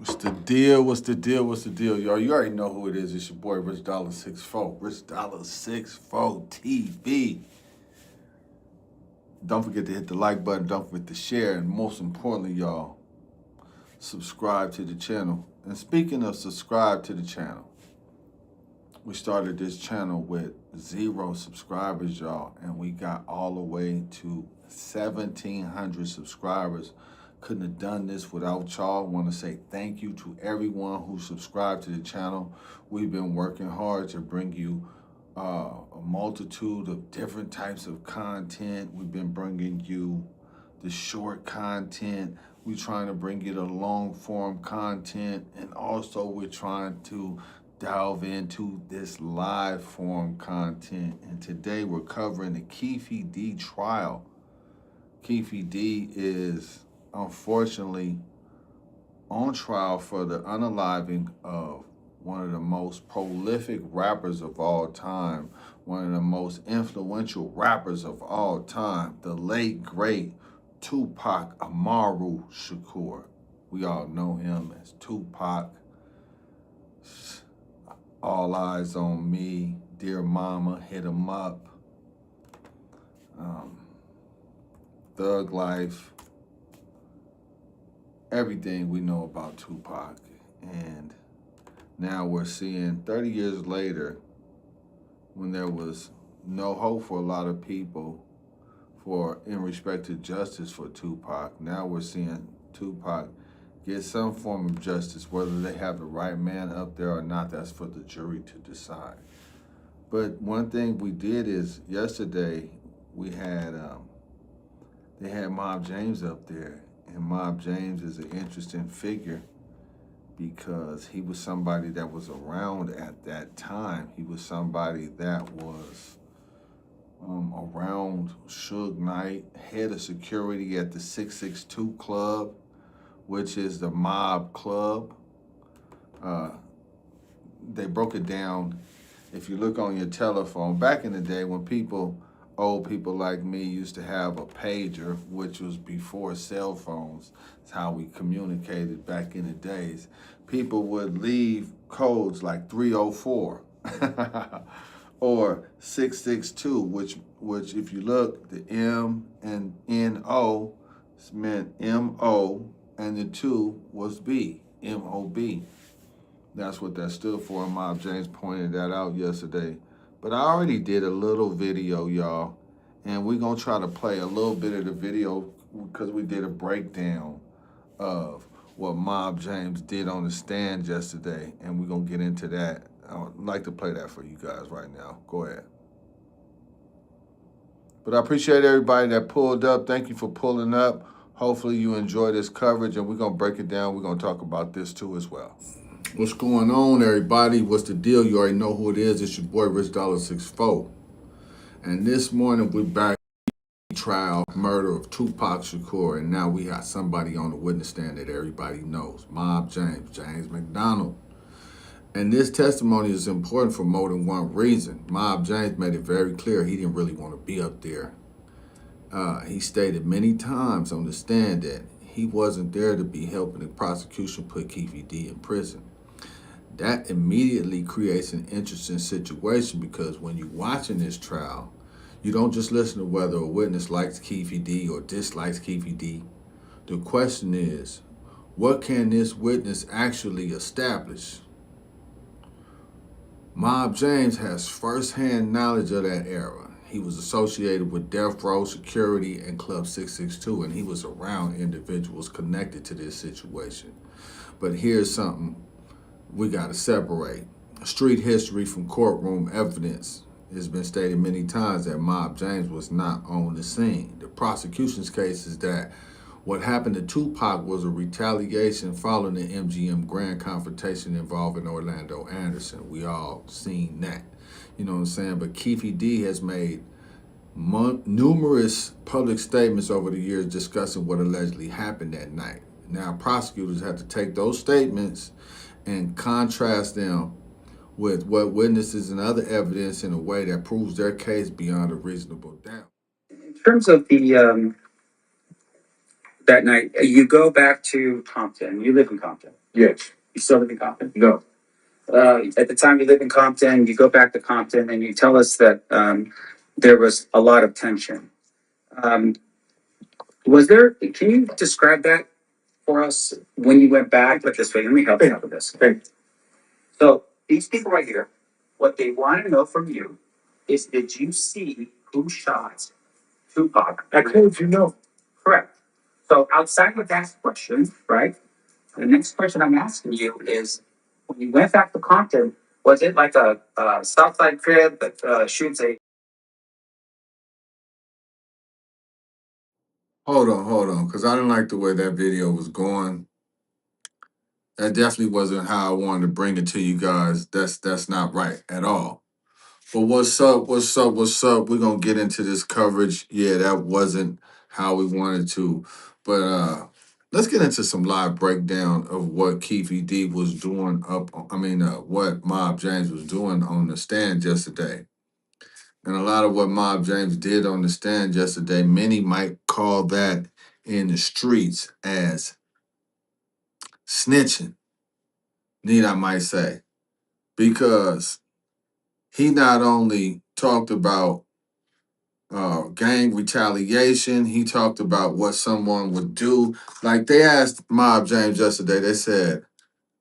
What's the deal? What's the deal? What's the deal, y'all? You already know who it is. It's your boy, Rich Dollar 64. Rich Dollar 64 TV. Don't forget to hit the like button. Don't forget to share. And most importantly, y'all, subscribe to the channel. And speaking of subscribe to the channel, we started this channel with 0 subscribers, y'all. And we got all the way to 1,700 subscribers. Couldn't have done this without y'all. Want to say thank you to everyone who subscribed to the channel. We've been working hard to bring you a multitude of different types of content. We've been bringing you the short content. We're trying to bring you the long form content. And also we're trying to delve into this live form content. And today we're covering the Keefe D trial. Keefe D is unfortunately on trial for the unaliving of one of the most prolific rappers of all time, one of the most influential rappers of all time, the late, great Tupac Amaru Shakur. We all know him as Tupac, All Eyes on Me, Dear Mama, Hit 'Em Up, Thug Life, everything we know about Tupac. And now we're seeing 30 years later, when there was no hope for a lot of people in respect to justice for Tupac, now we're seeing Tupac get some form of justice. Whether they have the right man up there or not, that's for the jury to decide. But one thing we did is yesterday we had they had Mob James up there. And Mob James is an interesting figure because he was somebody that was around at that time. He was somebody that was around Suge Knight, head of security at the 662 Club, which is the mob club. They broke it down. If you look on your telephone, back in the day when old people like me used to have a pager, which was before cell phones. It's how we communicated back in the days. People would leave codes like 304 or 662, which if you look, the M and N-O meant M-O, and the 2 was B, M-O-B. That's what that stood for, and Mob James pointed that out yesterday. But I already did a little video, y'all, and we're going to try to play a little bit of the video because we did a breakdown of what Mob James did on the stand yesterday, and we're going to get into that. I would like to play that for you guys right now. Go ahead. But I appreciate everybody that pulled up. Thank you for pulling up. Hopefully you enjoy this coverage, and we're going to break it down. We're going to talk about this too as well. What's going on, everybody? What's the deal? You already know who it is. It's your boy, Rich Dollar 64. And this morning, we're back to the trial, murder of Tupac Shakur. And now we got somebody on the witness stand that everybody knows. Mob James, James McDonald. And this testimony is important for more than one reason. Mob James made it very clear he didn't really want to be up there. He stated many times on the stand that he wasn't there to be helping the prosecution put Keefe D in prison. That immediately creates an interesting situation because when you're watching this trial, you don't just listen to whether a witness likes Keefe D or dislikes Keefe D. The question is, what can this witness actually establish? Mob James has firsthand knowledge of that era. He was associated with Death Row Security and Club 662, and he was around individuals connected to this situation. But here's something we got to separate. Street history from courtroom evidence. It's been stated many times that Mob James was not on the scene. The prosecution's case is that what happened to Tupac was a retaliation following the MGM Grand confrontation involving Orlando Anderson. We all seen that. You know what I'm saying? But Keefe D has made numerous public statements over the years discussing what allegedly happened that night. Now, prosecutors have to take those statements and contrast them with what witnesses and other evidence in a way that proves their case beyond a reasonable doubt. In terms of the that night. You go back to Compton. You live in Compton. Yes. You still live in Compton? No. At the time you live in Compton, you go back to Compton and you tell us that there was a lot of tension. Um, was there, can you describe that for us when you went back? Put this way, let me help you out with this. Okay. So these people right here, what they want to know from you is, did you see who shot Tupac? I told you no. Correct. So outside of that question, right? The next question I'm asking you is, when you went back to Compton, was it like a Southside crib that shoots a? Hold on, because I didn't like the way that video was going. That definitely wasn't how I wanted to bring it to you guys. That's not right at all. But what's up? What's up? What's up? We're gonna get into this coverage. Yeah, that wasn't how we wanted to. But let's get into some live breakdown of what Keefe D was doing what Mob James was doing on the stand yesterday. And a lot of what Mob James did on the stand yesterday, many might call that in the streets as snitching, need I might say. Because he not only talked about gang retaliation. He talked about what someone would do. Like they asked Mob James yesterday, they said,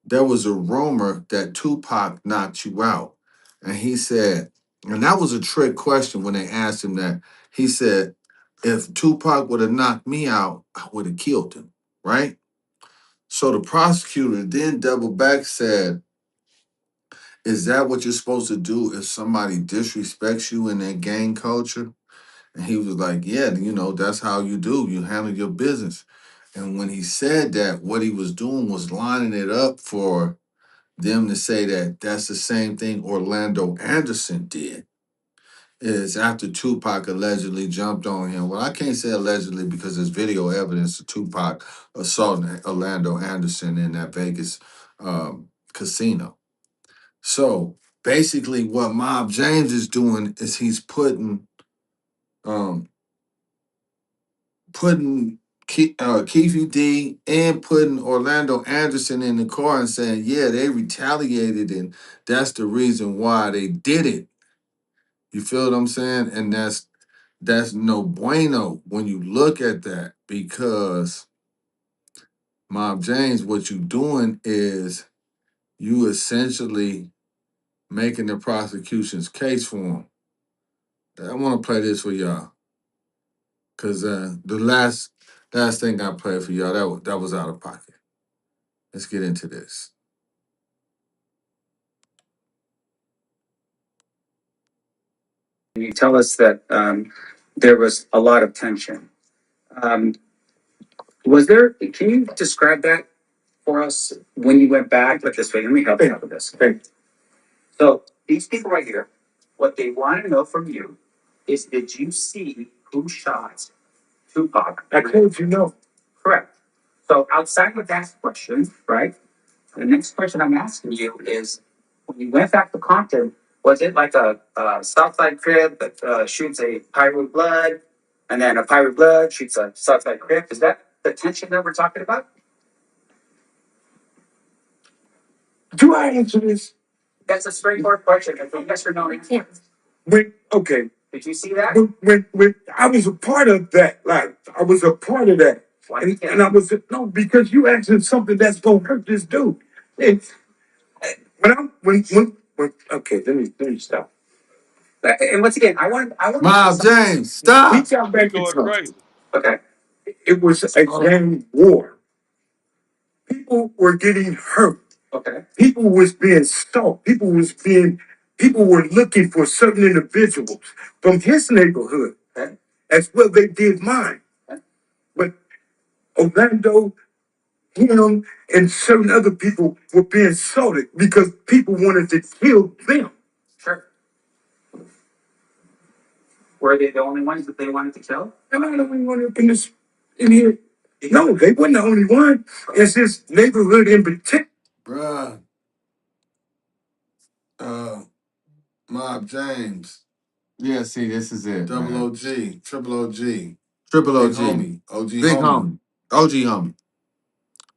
there was a rumor that Tupac knocked you out. And he said, and that was a trick question when they asked him that. He said, if Tupac would have knocked me out, I would have killed him, right? So the prosecutor then doubled back, said, is that what you're supposed to do if somebody disrespects you in their gang culture? And he was like, yeah, that's how you do. You handle your business. And when he said that, what he was doing was lining it up for them to say that that's the same thing Orlando Anderson did. Is after Tupac allegedly jumped on him. Well, I can't say allegedly because there's video evidence of Tupac assaulting Orlando Anderson in that Vegas casino. So basically, what Mob James is doing is he's um, putting Keefe D and putting Orlando Anderson in the car and saying, yeah, they retaliated and that's the reason why they did it. You feel what I'm saying? And that's no bueno when you look at that, because Mob James, what you doing is you essentially making the prosecution's case for him. I want to play this for y'all because the last thing I played for y'all that was out of pocket. Let's get into this. You tell us that there was a lot of tension. Um, was there? Can you describe that for us when you went back? Put this way, let me help you out with this. Okay. So these people right here, what they want to know from you is, did you see who shot Tupac? I told you no. Correct. So outside of that question, right? The next question I'm asking you is, when you went back to Compton, was it like a Southside crib that shoots a pirate blood, and then a pirate blood shoots a Southside crib? Is that the tension that we're talking about? Do I answer this? That's a straightforward question. It's a yes or no answer. Okay. Did you see that? When I was a part of that, like I was a part of that. Why And I was no, because you asking something that's gonna hurt this dude. And when okay, let me stop. And once again, I want to know Mob something. James, We stop. got back into it. Okay. It was a gang war. People were getting hurt. Okay. People was being stalked. People were looking for certain individuals from his neighborhood. Okay. As well they did mine. Okay. But Orlando, him, and certain other people were being assaulted because people wanted to kill them. Sure. Were they the only ones that they wanted to kill? Am I the only one up in here? No, they weren't the only one. It's this neighborhood in particular. Bruh. Mob James. Yeah, see, this is it, Double man. OG. Triple OG. Triple Big OG. homie. OG Big homie. homie. OG homie.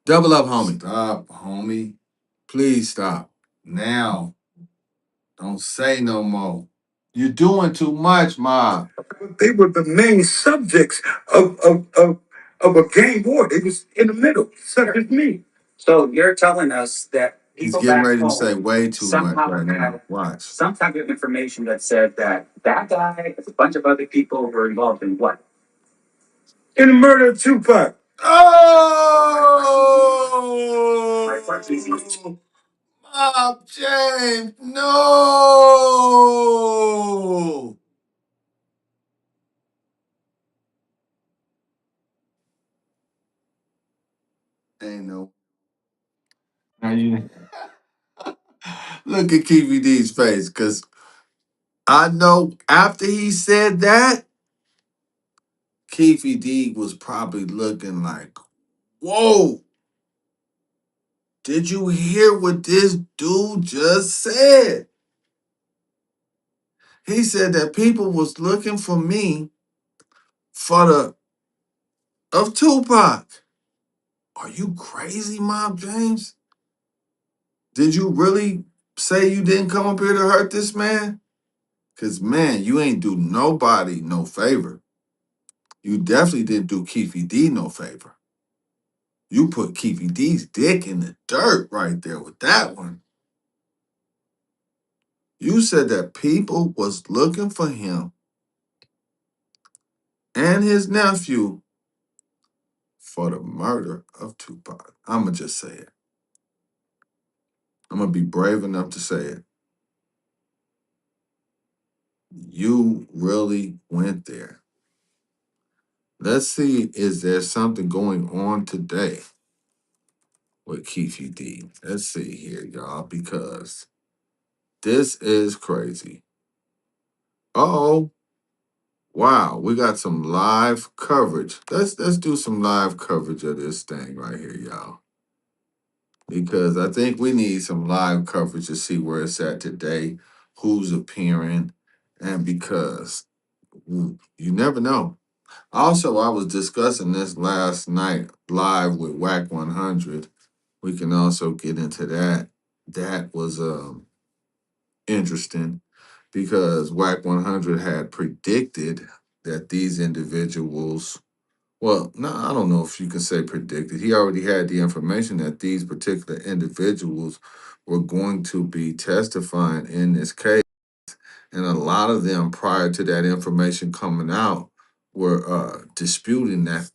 Double up, homie. Stop, homie. Please stop. Now. Don't say no more. You're doing too much, Ma. They were the main subjects of a game war. They was in the middle, such as me. So you're telling us that He's people getting back ready to say home way too much somehow right now. had Watch. some type of information that said that that guy and a bunch of other people were involved in what? In the murder of Tupac. Oh! Bob James, no! Ain't no. Now you look at Keefe D's face, because I know after he said that, Keefe D was probably looking like, whoa, did you hear what this dude just said? He said that people was looking for me for the of Tupac. Are you crazy, Mob James? Did you really say you didn't come up here to hurt this man? Because, man, you ain't do nobody no favor. You definitely didn't do Keefe D no favor. You put Keefe D's dick in the dirt right there with that one. You said that people was looking for him and his nephew for the murder of Tupac. I'm going to just say it. I'm going to be brave enough to say it. You really went there. Let's see, is there something going on today with Keefe D? Let's see here, y'all, because this is crazy. Uh-oh. Wow, we got some live coverage. Let's do some live coverage of this thing right here, y'all. Because I think we need some live coverage to see where it's at today, who's appearing, and because you never know. Also, I was discussing this last night live with WAC 100. We can also get into that. That was interesting because WAC 100 had predicted that these individuals, well, no, I don't know if you can say predicted. He already had the information that these particular individuals were going to be testifying in this case. And a lot of them, prior to that information coming out, were disputing that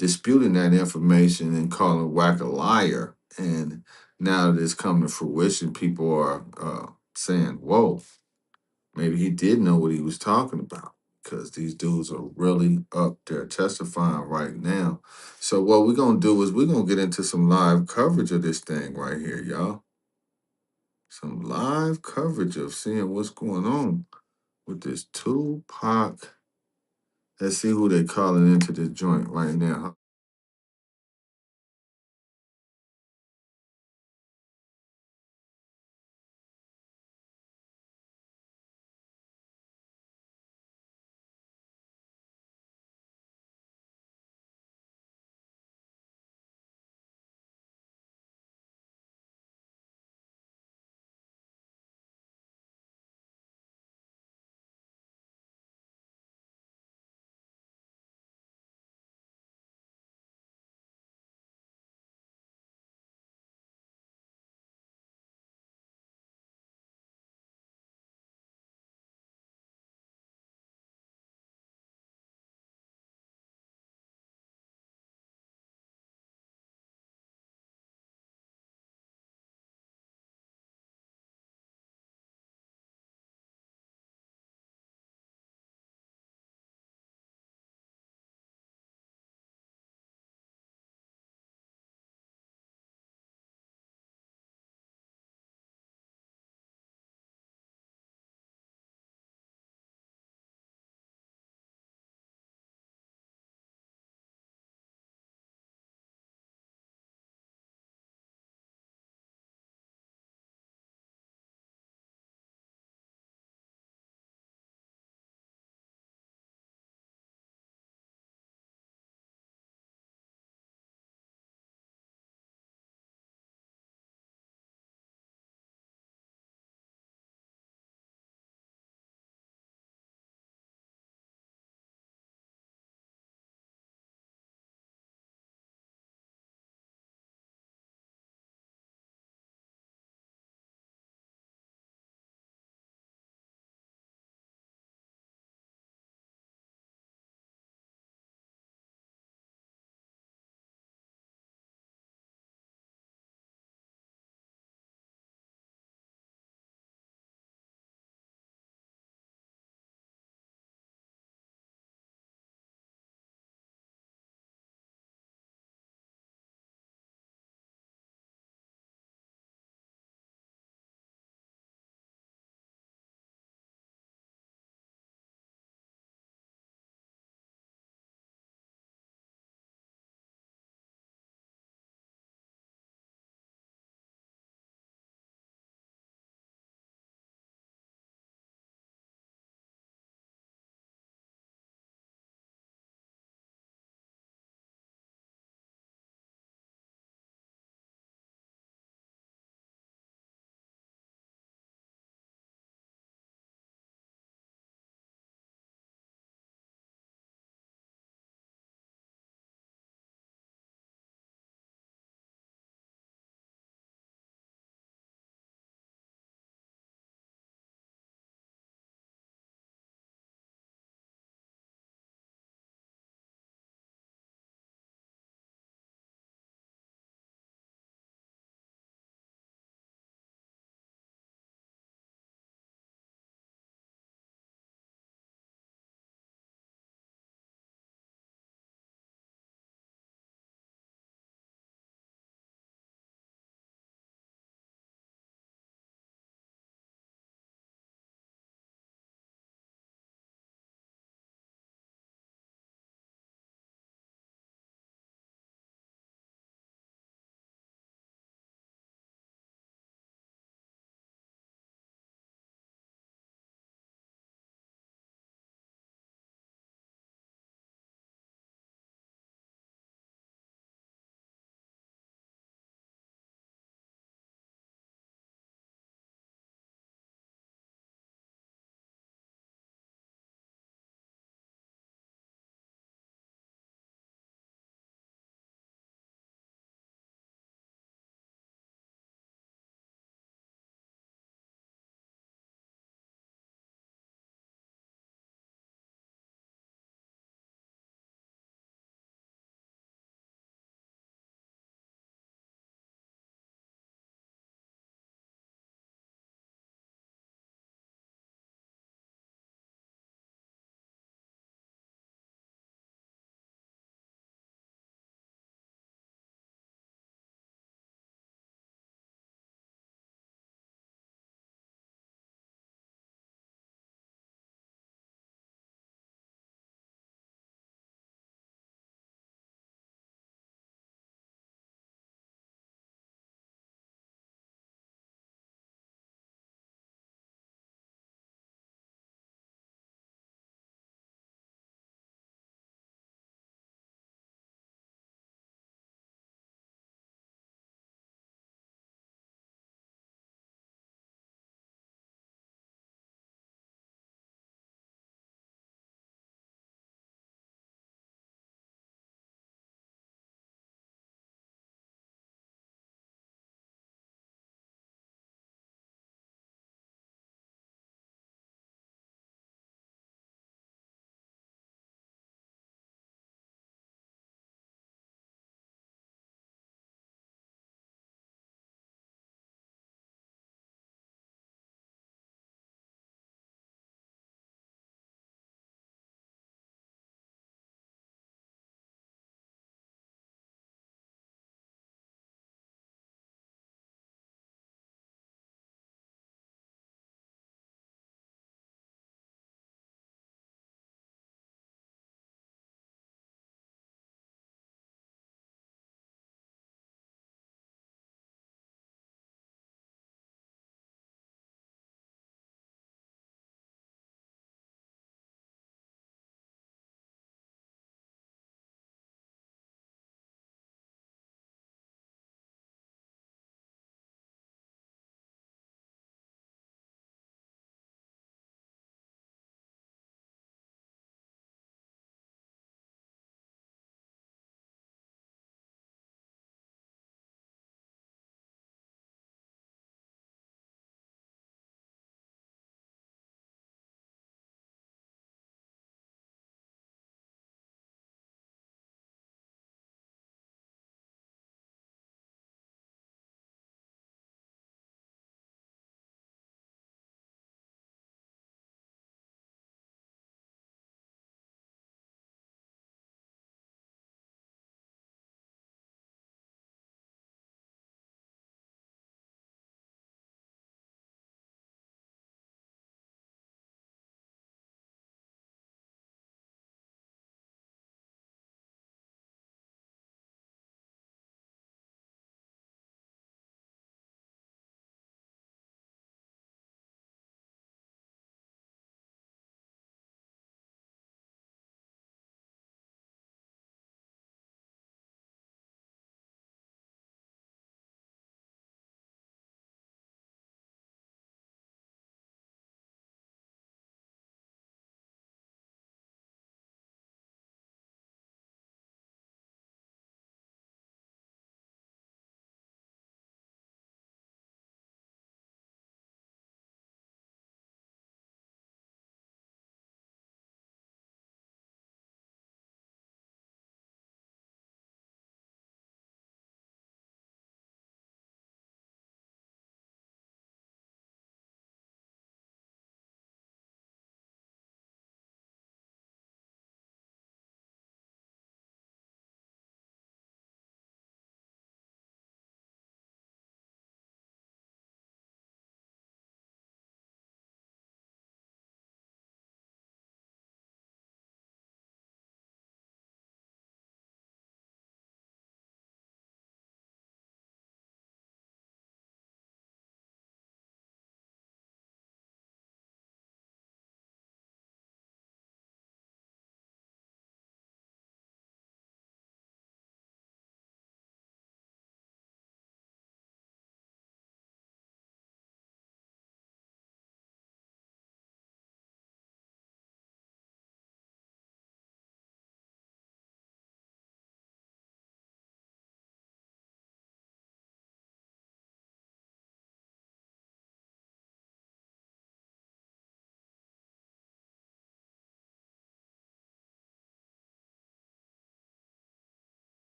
information and calling Wack a liar. And now that it's come to fruition, people are saying, "Whoa, maybe he did know what he was talking about." Because these dudes are really up there testifying right now. So what we're gonna do is we're gonna get into some live coverage of this thing right here, y'all. Some live coverage of seeing what's going on with this Tupac. Let's see who they calling into the joint right now.